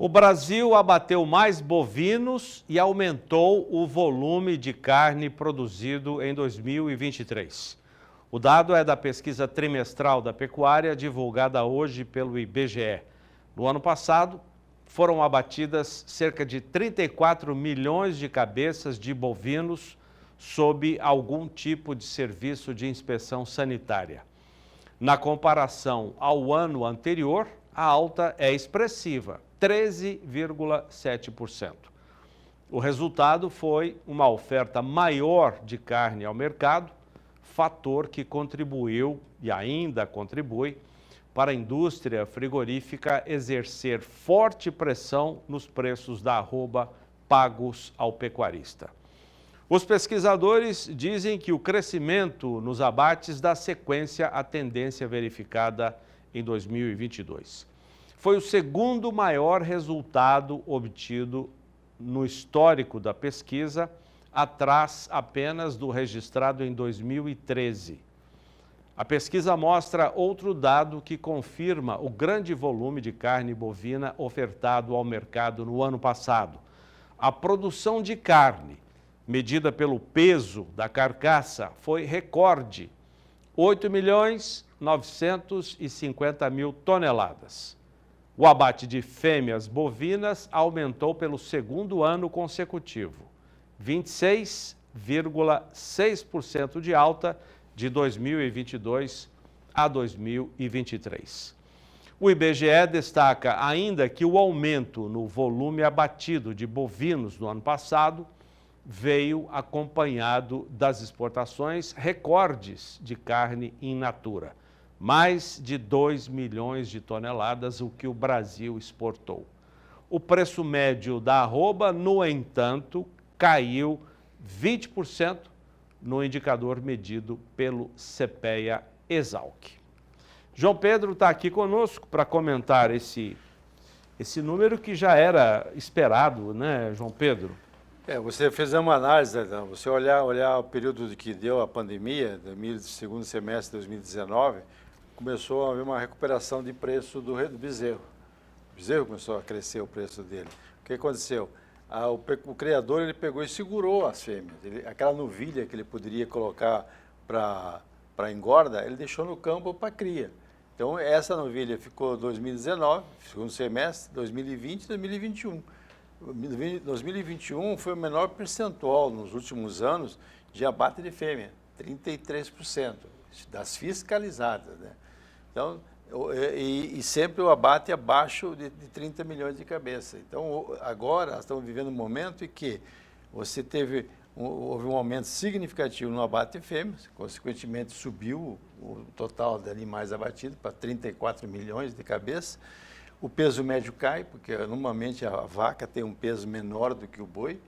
O Brasil abateu mais bovinos e aumentou o volume de carne produzido em 2023. O dado é da pesquisa trimestral da pecuária, divulgada hoje pelo IBGE. No ano passado, foram abatidas cerca de 34 milhões de cabeças de bovinos sob algum tipo de serviço de inspeção sanitária. Na comparação ao ano anterior, a alta é expressiva, 13,7%. O resultado foi uma oferta maior de carne ao mercado, fator que contribuiu e ainda contribui para a indústria frigorífica exercer forte pressão nos preços da arroba pagos ao pecuarista. Os pesquisadores dizem que o crescimento nos abates dá sequência à tendência verificada em 2022. Foi o segundo maior resultado obtido no histórico da pesquisa, atrás apenas do registrado em 2013. A pesquisa mostra outro dado que confirma o grande volume de carne bovina ofertado ao mercado no ano passado. A produção de carne, medida pelo peso da carcaça, foi recorde, 8.950.000 toneladas. O abate de fêmeas bovinas aumentou pelo segundo ano consecutivo, 26,6% de alta de 2022 a 2023. O IBGE destaca ainda que o aumento no volume abatido de bovinos no ano passado veio acompanhado das exportações recordes de carne in natura, mais de 2 milhões de toneladas, o que o Brasil exportou. O preço médio da arroba, no entanto, caiu 20% no indicador medido pelo CPEA-Esalq. João Pedro está aqui conosco para comentar esse número que já era esperado, né, João Pedro? Você fez uma análise, você olhar o período que deu a pandemia, segundo semestre de 2019, começou a haver uma recuperação de preço do bezerro. O bezerro começou a crescer o preço dele. O que aconteceu? O criador ele pegou e segurou as fêmeas. Aquela novilha que ele poderia colocar para engorda, ele deixou no campo para cria. Então, essa novilha ficou 2019, segundo semestre, 2020 e 2021. 2021 foi o menor percentual nos últimos anos de abate de fêmea, 33%, das fiscalizadas, né? Então, e sempre o abate abaixo de 30 milhões de cabeças. Então, agora, nós estamos vivendo um momento em que você houve um aumento significativo no abate de fêmeas, consequentemente subiu o total de animais abatidos para 34 milhões de cabeças. O peso médio cai, porque normalmente a vaca tem um peso menor do que o boi,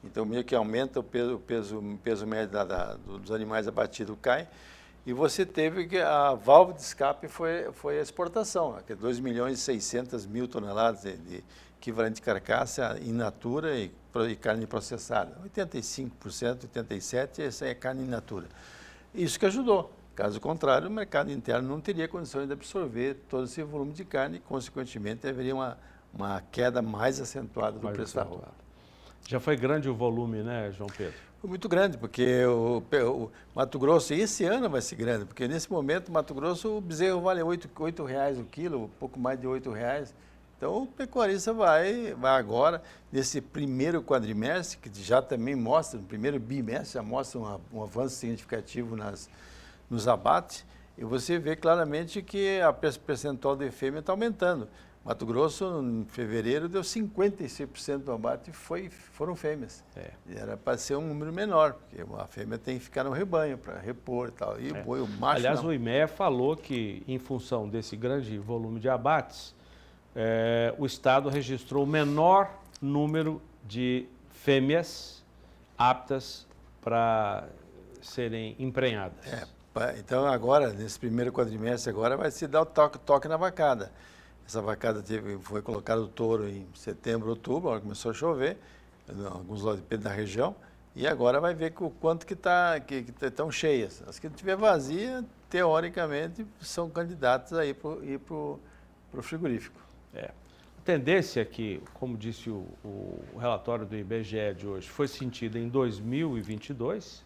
então meio que aumenta o peso médio dos animais abatidos cai. E você teve que a válvula de escape foi a exportação, que é 2.600.000 toneladas de equivalente de carcaça in natura e carne processada. 85%, 87% essa é carne in natura. Isso que ajudou. Caso contrário, o mercado interno não teria condições de absorver todo esse volume de carne e, consequentemente, haveria uma queda mais acentuada do preço da arroba. Já foi grande o volume, né, João Pedro? Foi muito grande, porque o Mato Grosso, e esse ano vai ser grande, porque nesse momento, Mato Grosso, o bezerro vale R$ 8,00 o quilo, um pouco mais de R$ 8,00. Então, o pecuarista vai agora, nesse primeiro quadrimestre, que já também mostra, no primeiro bimestre, já mostra um avanço significativo nos abates, e você vê claramente que a percentual de fêmea está aumentando. Mato Grosso, em fevereiro, deu 56% do abate foram fêmeas. Era para ser um número menor, porque a fêmea tem que ficar no rebanho para repor e tal. E o boi, o macho aliás, não. O IMEA falou que, em função desse grande volume de abates, o Estado registrou o menor número de fêmeas aptas para serem emprenhadas. Então, agora, nesse primeiro quadrimestre, agora vai se dar o toque na vacada. Essa vacada foi colocado o touro em setembro, outubro, a hora que começou a chover, em alguns lados da região, e agora vai ver o quanto que estão cheias. As que estiver vazia, teoricamente, são candidatas a ir para o frigorífico. tendência que, como disse o relatório do IBGE de hoje, foi sentida em 2022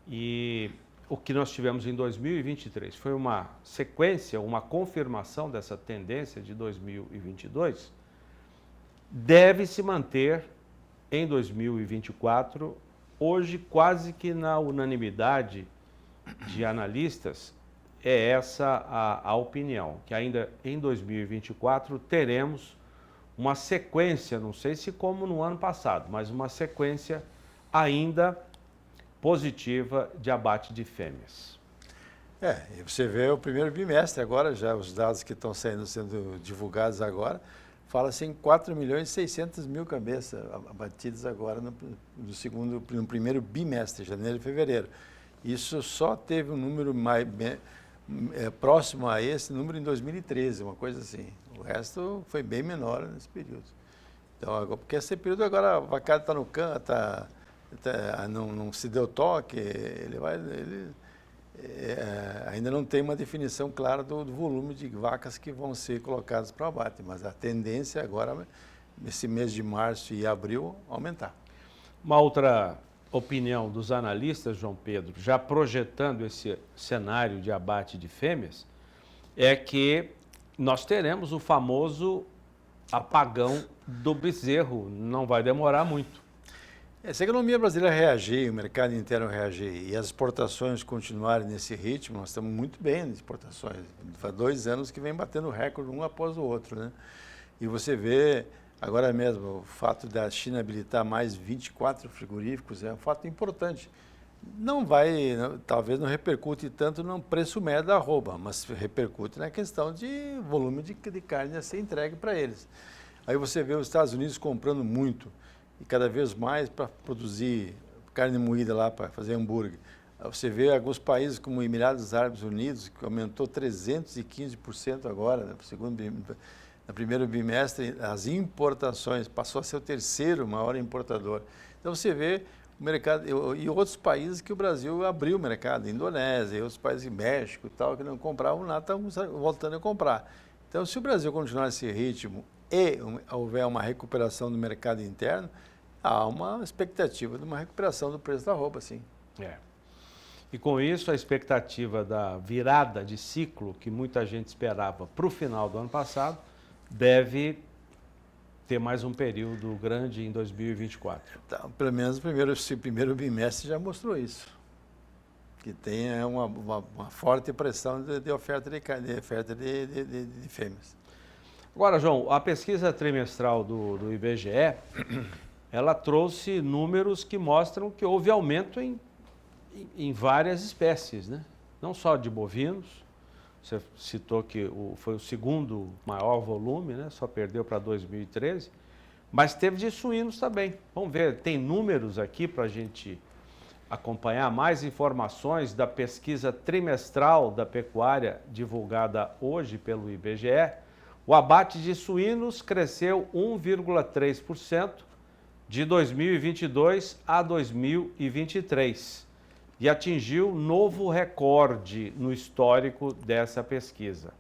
e o que nós tivemos em 2023 foi uma sequência, uma confirmação dessa tendência de 2022, deve se manter em 2024, hoje quase que na unanimidade de analistas, é essa a opinião, que ainda em 2024 teremos uma sequência, não sei se como no ano passado, mas uma sequência ainda positiva de abate de fêmeas. E você vê o primeiro bimestre agora, já os dados que estão sendo divulgados agora, fala-se em 4.600.000 cabeças abatidas agora no primeiro bimestre, janeiro e fevereiro. Isso só teve um número próximo a esse número em 2013, uma coisa assim. O resto foi bem menor nesse período. Então, porque esse período agora a vacada está no canto, não se deu toque, ainda não tem uma definição clara do volume de vacas que vão ser colocadas para o abate, mas a tendência agora, nesse mês de março e abril, aumentar. Uma outra opinião dos analistas, João Pedro, já projetando esse cenário de abate de fêmeas, é que nós teremos o famoso apagão do bezerro, não vai demorar muito. Se a economia brasileira reagir, o mercado interno reagir e as exportações continuarem nesse ritmo, nós estamos muito bem nas exportações. Faz 2 anos que vem batendo recorde um após o outro, né? E você vê agora mesmo o fato da China habilitar mais 24 frigoríficos é um fato importante. Não vai, talvez não repercute tanto no preço médio da arroba, mas repercute na questão de volume de carne a ser entregue para eles. Aí você vê os Estados Unidos comprando muito e cada vez mais para produzir carne moída lá, para fazer hambúrguer. Aí você vê alguns países como Emirados Árabes Unidos, que aumentou 315% agora, né, no primeiro bimestre, as importações, passou a ser o terceiro maior importador. Então você vê o mercado, e outros países que o Brasil abriu o mercado, Indonésia, e outros países, México e tal, que não compravam nada, estão voltando a comprar. Então, se o Brasil continuar nesse ritmo e houver uma recuperação do mercado interno, há uma expectativa de uma recuperação do preço da arroba, sim. E com isso, a expectativa da virada de ciclo que muita gente esperava para o final do ano passado, deve ter mais um período grande em 2024. Então, pelo menos esse primeiro bimestre já mostrou isso. Que tem uma forte pressão de oferta de carne, de oferta de fêmeas. Agora, João, a pesquisa trimestral do IBGE, ela trouxe números que mostram que houve aumento em várias espécies, né? Não só de bovinos, você citou que foi o segundo maior volume, né? Só perdeu para 2013, mas teve de suínos também. Vamos ver, tem números aqui para a gente acompanhar mais informações da pesquisa trimestral da pecuária divulgada hoje pelo IBGE. O abate de suínos cresceu 1,3% de 2022 a 2023 e atingiu novo recorde no histórico dessa pesquisa.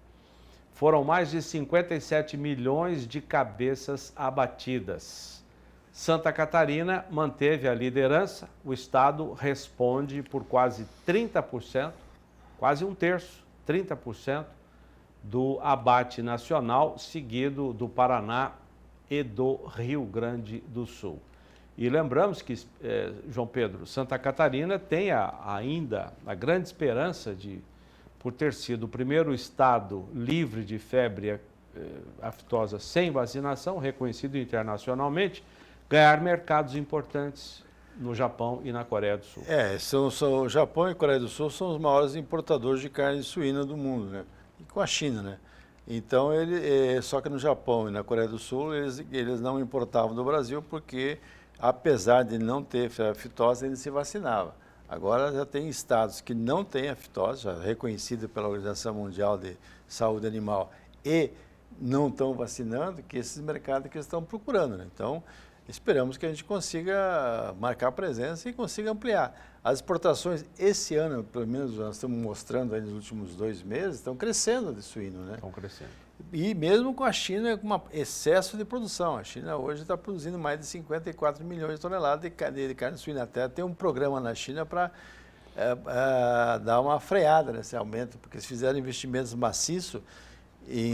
Foram mais de 57 milhões de cabeças abatidas. Santa Catarina manteve a liderança, o estado responde por quase 30%, quase um terço, 30%, do abate nacional, seguido do Paraná e do Rio Grande do Sul. E lembramos que, João Pedro, Santa Catarina tem ainda a grande esperança por ter sido o primeiro estado livre de febre aftosa sem vacinação, reconhecido internacionalmente, ganhar mercados importantes no Japão e na Coreia do Sul. O Japão e a Coreia do Sul são os maiores importadores de carne suína do mundo, né? E com a China, né? Então, só que no Japão e na Coreia do Sul, eles não importavam do Brasil porque, apesar de não ter a fitose, eles se vacinavam. Agora já tem estados que não têm a fitose, já reconhecida pela Organização Mundial de Saúde Animal, e não estão vacinando, que esses mercados que eles estão procurando, né? Então, esperamos que a gente consiga marcar presença e consiga ampliar. As exportações esse ano, pelo menos nós estamos mostrando aí nos últimos 2 meses, estão crescendo de suíno, né? Estão crescendo. E mesmo com a China com um excesso de produção. A China hoje está produzindo mais de 54 milhões de toneladas de carne suína. Até tem um programa na China para dar uma freada nesse aumento, porque eles fizeram investimentos maciços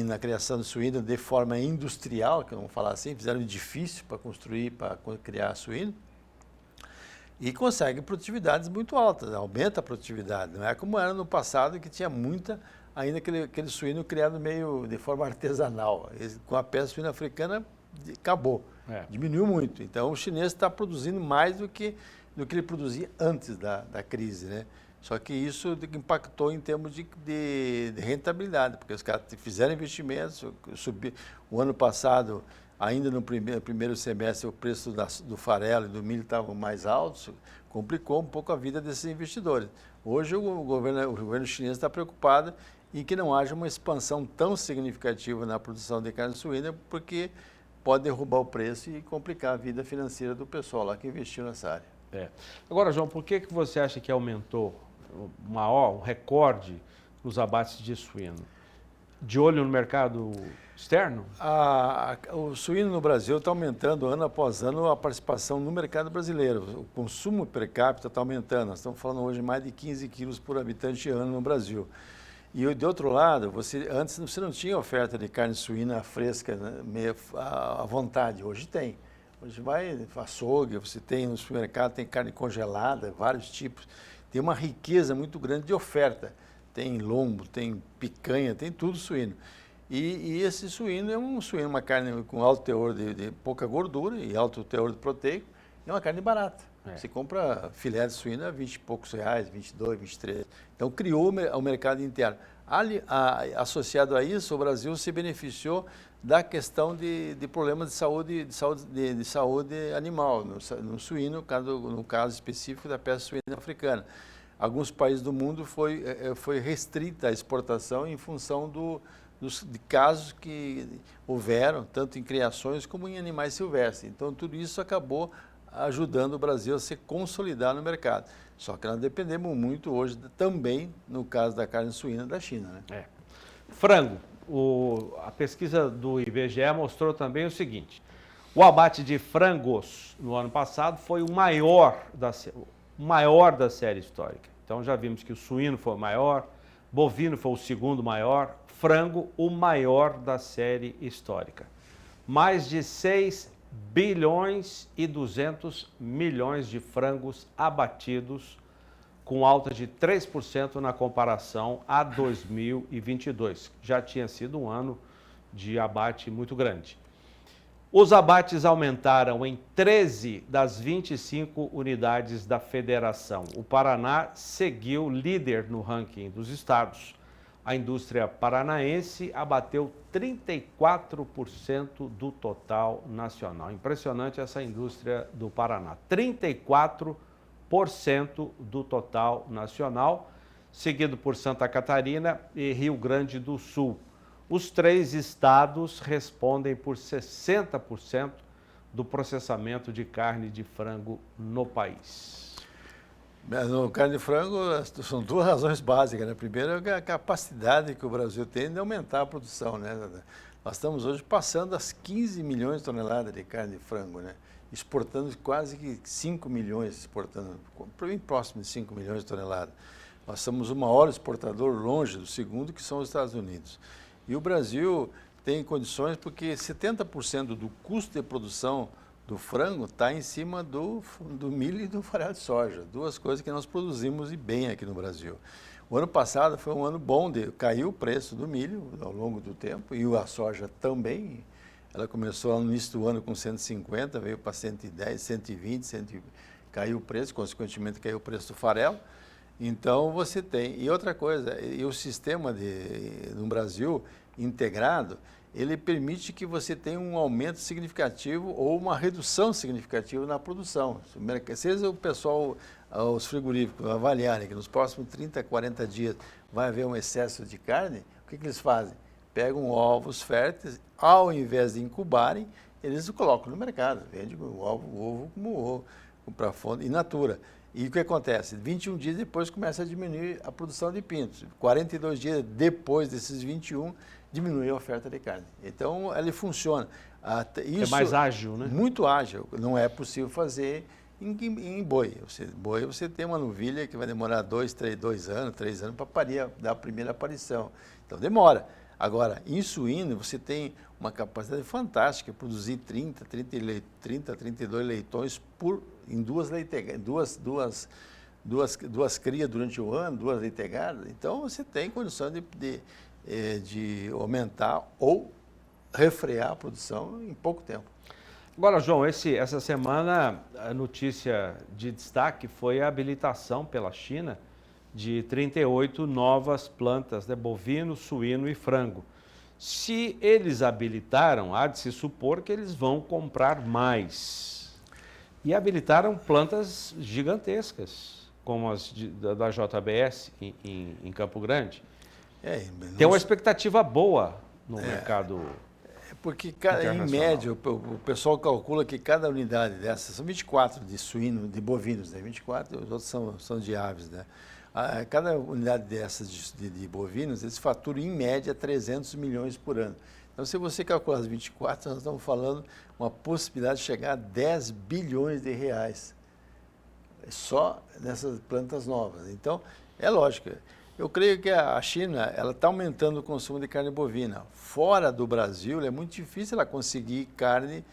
na criação de suíno de forma industrial, que vamos falar assim, fizeram um edifício para construir, para criar suíno, e conseguem produtividades muito altas, aumenta a produtividade. Não é como era no passado, que tinha muita, ainda aquele suíno criado meio de forma artesanal. Com a peste suína africana, acabou, diminuiu muito. Então, o chinês está produzindo mais do que ele produzia antes da crise, né? Só que isso impactou em termos de rentabilidade, porque os caras fizeram investimentos, o ano passado, ainda no primeiro semestre, o preço do farelo e do milho estavam mais altos, complicou um pouco a vida desses investidores. Hoje o governo chinês está preocupado em que não haja uma expansão tão significativa na produção de carne suína, porque pode derrubar o preço e complicar a vida financeira do pessoal lá que investiu nessa área. Agora, João, por que você acha que aumentou um recorde nos abates de suíno? De olho no mercado externo? O suíno no Brasil está aumentando ano após ano a participação no mercado brasileiro. O consumo per capita está aumentando. Nós estamos falando hoje de mais de 15 quilos por habitante ano no Brasil. E de outro lado, antes você não tinha oferta de carne suína fresca, né, meio à vontade. Hoje tem. Hoje vai açougue, você tem no supermercado, tem carne congelada, vários tipos. Tem uma riqueza muito grande de oferta. Tem lombo, tem picanha, tem tudo suíno. E esse suíno é uma carne com alto teor de pouca gordura e alto teor de proteico. É uma carne barata. Você compra filé de suíno a 20 e poucos reais, 22, 23. Então, criou o mercado interno. Associado a isso, o Brasil se beneficiou da questão de problemas de saúde animal, no suíno, no caso específico da peste suína africana. Alguns países do mundo foi restrita a exportação em função de casos que houveram, tanto em criações como em animais silvestres. Então, tudo isso acabou ajudando o Brasil a se consolidar no mercado. Só que nós dependemos muito hoje também, no caso da carne suína, da China, né? Frango. A pesquisa do IBGE mostrou também o seguinte: o abate de frangos no ano passado foi o maior da série histórica. Então já vimos que o suíno foi o maior, bovino foi o segundo maior, frango o maior da série histórica. Mais de 6 bilhões e 200 milhões de frangos abatidos, com alta de 3% na comparação a 2022. Já tinha sido um ano de abate muito grande. Os abates aumentaram em 13 das 25 unidades da federação. O Paraná seguiu líder no ranking dos estados. A indústria paranaense abateu 34% do total nacional. Impressionante essa indústria do Paraná. 34% do total nacional, seguido por Santa Catarina e Rio Grande do Sul. Os 3 estados respondem por 60% do processamento de carne de frango no país. No carne de frango, são 2 razões básicas, né? Primeiro é a capacidade que o Brasil tem de aumentar a produção, né? Nós estamos hoje passando as 15 milhões de toneladas de carne de frango, né? Exportando quase que 5 milhões, bem próximo de 5 milhões de toneladas. Nós somos o maior exportador longe do segundo, que são os Estados Unidos. E o Brasil tem condições porque 70% do custo de produção do frango está em cima do milho e do farelo de soja, 2 coisas que nós produzimos e bem aqui no Brasil. O ano passado foi um ano bom, caiu o preço do milho ao longo do tempo e a soja também. Ela começou no início do ano com 150, veio para 110, 120, caiu o preço, consequentemente caiu o preço do farelo. Então você tem. E outra coisa, o sistema no Brasil integrado, ele permite que você tenha um aumento significativo ou uma redução significativa na produção. Se o pessoal, os frigoríficos, avaliarem que nos próximos 30, 40 dias vai haver um excesso de carne, o que eles fazem? Pegam ovos férteis, ao invés de incubarem, eles colocam no mercado, vende o ovo como ovo, para fonte in natura. E o que acontece? 21 dias depois começa a diminuir a produção de pintos. 42 dias depois desses 21, diminui a oferta de carne. Então, ele funciona. Isso é mais ágil, né? Muito ágil. Não é possível fazer em boi. Boi você tem uma novilha que vai demorar 2 anos, 3 anos para parir, dar a primeira aparição. Então, demora. Agora, em suíno, você tem uma capacidade fantástica de produzir 32 leitões em duas crias durante o ano, 2 leitegadas. Então, você tem condição de aumentar ou refrear a produção em pouco tempo. Agora, João, essa semana a notícia de destaque foi a habilitação pela China de 38 novas plantas de bovino, suíno e frango. Se eles habilitaram, há de se supor que eles vão comprar mais. E habilitaram plantas gigantescas, como as da JBS em Campo Grande. Tem uma expectativa boa no mercado. Porque, em média, o pessoal calcula que cada unidade dessas, são 24 de suíno, de bovinos, né? 24, os outros são de aves, né? Cada unidade dessas de bovinos, eles faturam em média 300 milhões por ano. Então, se você calcular as 24, nós estamos falando uma possibilidade de chegar a 10 bilhões de reais, só nessas plantas novas. Então, é lógico, eu creio que a China está aumentando o consumo de carne bovina. Fora do Brasil, é muito difícil ela conseguir carne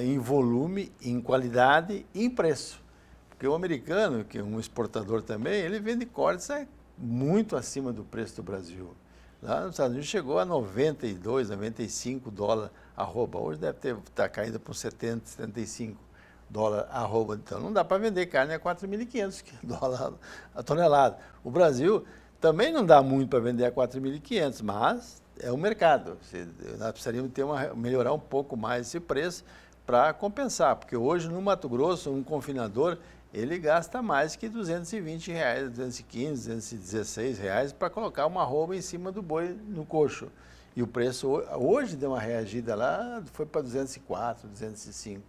em volume, em qualidade e em preço. Porque o americano, que é um exportador também, ele vende cortes muito acima do preço do Brasil. Lá nos Estados Unidos chegou a 92, 95 dólares a arroba. Hoje deve estar caída por 70, 75 dólares a arroba. Então não dá para vender carne a 4.500 dólares a tonelada. O Brasil também não dá muito para vender a 4.500, mas é o mercado. Nós precisaríamos melhorar um pouco mais esse preço para compensar. Porque hoje no Mato Grosso, um confinador, ele gasta mais que R$220, R$215, R$216 para colocar uma arroba em cima do boi no coxo. E o preço hoje deu uma reagida lá, foi para 204, 205.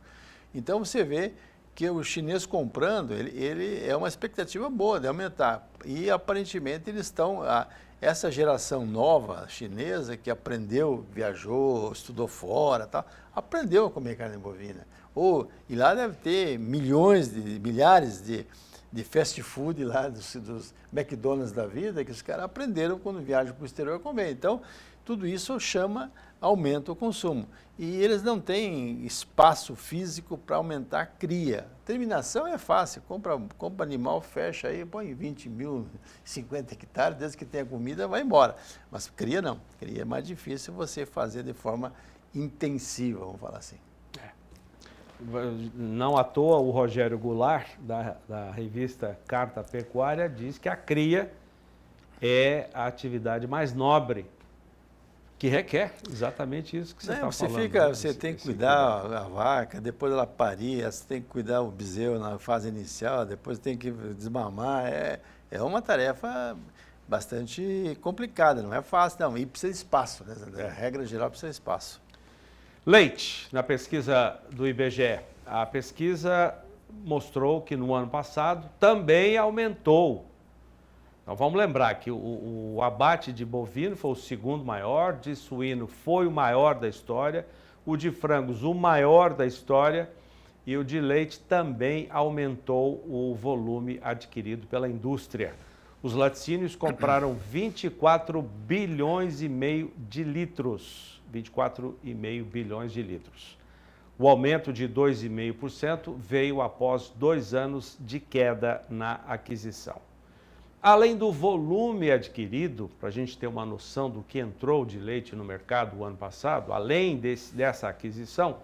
Então você vê que o chinês comprando, ele é uma expectativa boa de aumentar. E aparentemente eles estão, essa geração nova chinesa que aprendeu, viajou, estudou fora, tal, aprendeu a comer carne bovina. E lá deve ter milhares de fast food lá, dos McDonald's da vida, que os caras aprenderam quando viajam para o exterior a comer. Então, tudo isso aumenta o consumo. E eles não têm espaço físico para aumentar a cria. Terminação é fácil, compra animal, fecha aí, põe 20 mil, 50 hectares, desde que tenha comida, vai embora. Mas cria não, cria é mais difícil você fazer de forma intensiva, vamos falar assim. Não à toa, o Rogério Goulart, da revista Carta Pecuária, diz que a cria é a atividade mais nobre, que requer exatamente isso que você está falando. Você tem que cuidar a vaca, depois ela parir, você tem que cuidar o bezerro na fase inicial, depois tem que desmamar. É uma tarefa bastante complicada, não é fácil não, e precisa de espaço, né? A regra geral precisa de espaço. Leite, na pesquisa do IBGE, a pesquisa mostrou que no ano passado também aumentou. Então vamos lembrar que o abate de bovino foi o segundo maior, de suíno foi o maior da história, o de frangos o maior da história e o de leite também aumentou o volume adquirido pela indústria. Os laticínios compraram 24 bilhões e meio de litros. 24,5 bilhões de litros. O aumento de 2,5% veio após 2 anos de queda na aquisição. Além do volume adquirido, para a gente ter uma noção do que entrou de leite no mercado o ano passado, além dessa aquisição,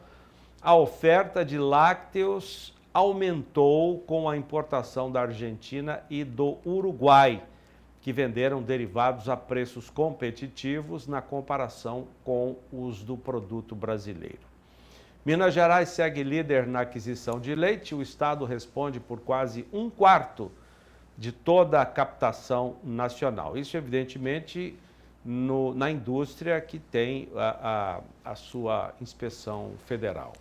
a oferta de lácteos aumentou com a importação da Argentina e do Uruguai, que venderam derivados a preços competitivos na comparação com os do produto brasileiro. Minas Gerais segue líder na aquisição de leite. O estado responde por quase 1/4 de toda a captação nacional. Isso, evidentemente, na indústria que tem a sua inspeção federal.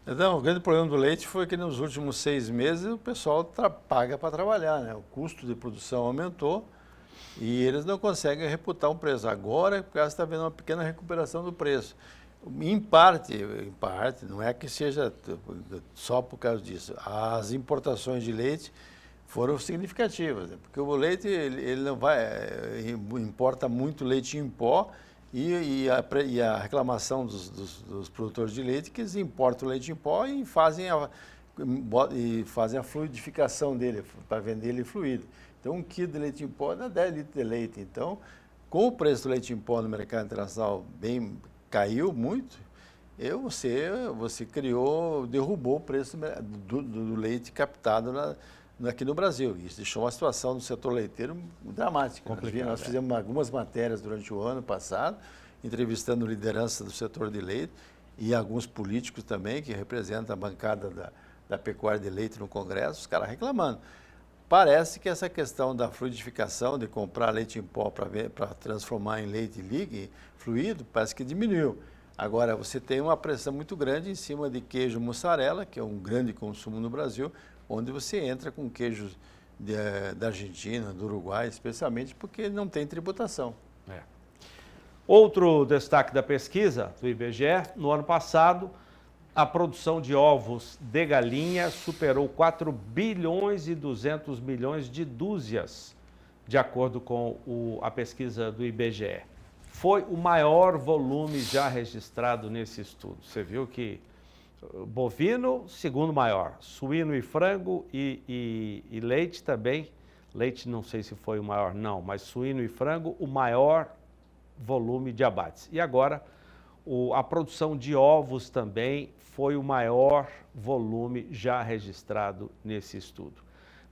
Então, o grande problema do leite foi que nos últimos 6 meses o pessoal paga para trabalhar, né? O custo de produção aumentou e eles não conseguem reputar um preço. Agora, por causa está vendo uma pequena recuperação do preço. Em parte, não é que seja só por causa disso. As importações de leite foram significativas, né? Porque o leite ele não vai importa muito leite em pó e a reclamação dos produtores de leite que eles importam o leite em pó e fazem a fluidificação dele para vender ele fluido. Então 1 quilo de leite em pó dá 10 litros de leite. Então, com o preço do leite em pó no mercado internacional caiu muito, você derrubou o preço do leite captado aqui no Brasil. Isso deixou uma situação do setor leiteiro dramática. Nós fizemos algumas matérias durante o ano passado, entrevistando liderança do setor de leite e alguns políticos também, que representam a bancada da pecuária de leite no Congresso, os caras reclamando. Parece que essa questão da fluidificação, de comprar leite em pó para transformar em leite líquido, fluido, parece que diminuiu. Agora, você tem uma pressão muito grande em cima de queijo mussarela, que é um grande consumo no Brasil, onde você entra com queijos da Argentina, do Uruguai, especialmente porque não tem tributação. Outro destaque da pesquisa do IBGE, no ano passado, a produção de ovos de galinha superou 4 bilhões e 200 milhões de dúzias, de acordo com a pesquisa do IBGE. Foi o maior volume já registrado nesse estudo. Você viu que bovino, segundo maior, suíno e frango e leite também. Leite não sei se foi o maior, não, mas suíno e frango, o maior volume de abates. E agora, a produção de ovos também foi o maior volume já registrado nesse estudo.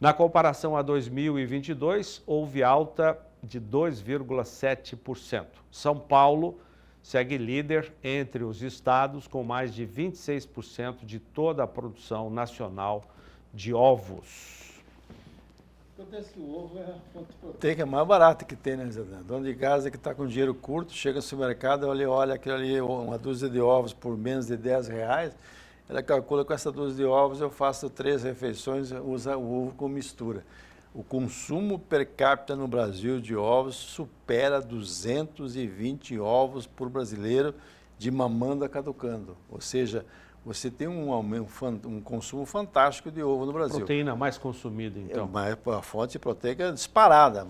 Na comparação a 2022, houve alta de 2,7%. São Paulo segue líder entre os estados com mais de 26% de toda a produção nacional de ovos. Acontece que o ovo é a fonte proteica. Tem que é mais barato que tem, né, Zé? Dono de casa que está com dinheiro curto, chega no supermercado, olha aquilo ali, uma dúzia de ovos por menos de R$10, ela calcula com essa dúzia de ovos, eu faço 3 refeições, usa o ovo como mistura. O consumo per capita no Brasil de ovos supera 220 ovos por brasileiro de mamando a caducando. Ou seja, você tem um consumo fantástico de ovo no Brasil. Proteína mais consumida, então. A fonte proteica disparada.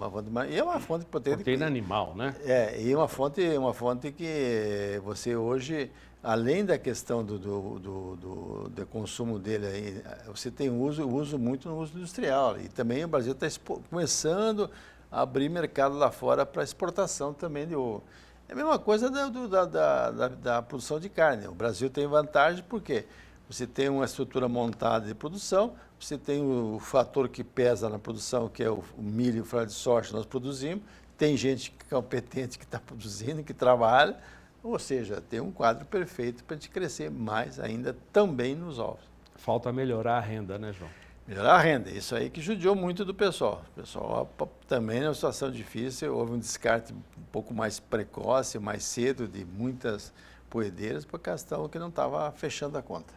E é uma fonte proteica... Proteína animal, né? E uma fonte que você hoje, além da questão do consumo dele, aí, você tem uso muito no uso industrial. E também o Brasil está começando a abrir mercado lá fora para exportação também de ovo. É a mesma coisa da produção de carne. O Brasil tem vantagem porque você tem uma estrutura montada de produção, você tem o fator que pesa na produção, que é o milho e o farelo de soja que nós produzimos, tem gente competente que está produzindo, que trabalha, ou seja, tem um quadro perfeito para a gente crescer mais ainda também nos ovos. Falta melhorar a renda, né, João? Melhorar a renda, isso aí que judiou muito do pessoal. O pessoal também numa situação difícil, houve um descarte um pouco mais precoce, mais cedo de muitas poedeiras, por questão que não estava fechando a conta.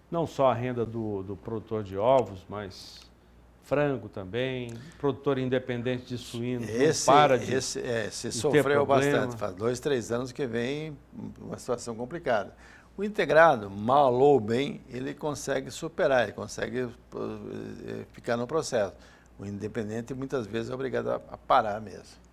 Não só a renda do produtor de ovos, mas frango também, produtor independente de suíno, Esse sofreu bastante, faz 2, 3 anos que vem uma situação complicada. O integrado, mal ou bem, ele consegue superar, ele consegue ficar no processo. O independente muitas vezes é obrigado a parar mesmo.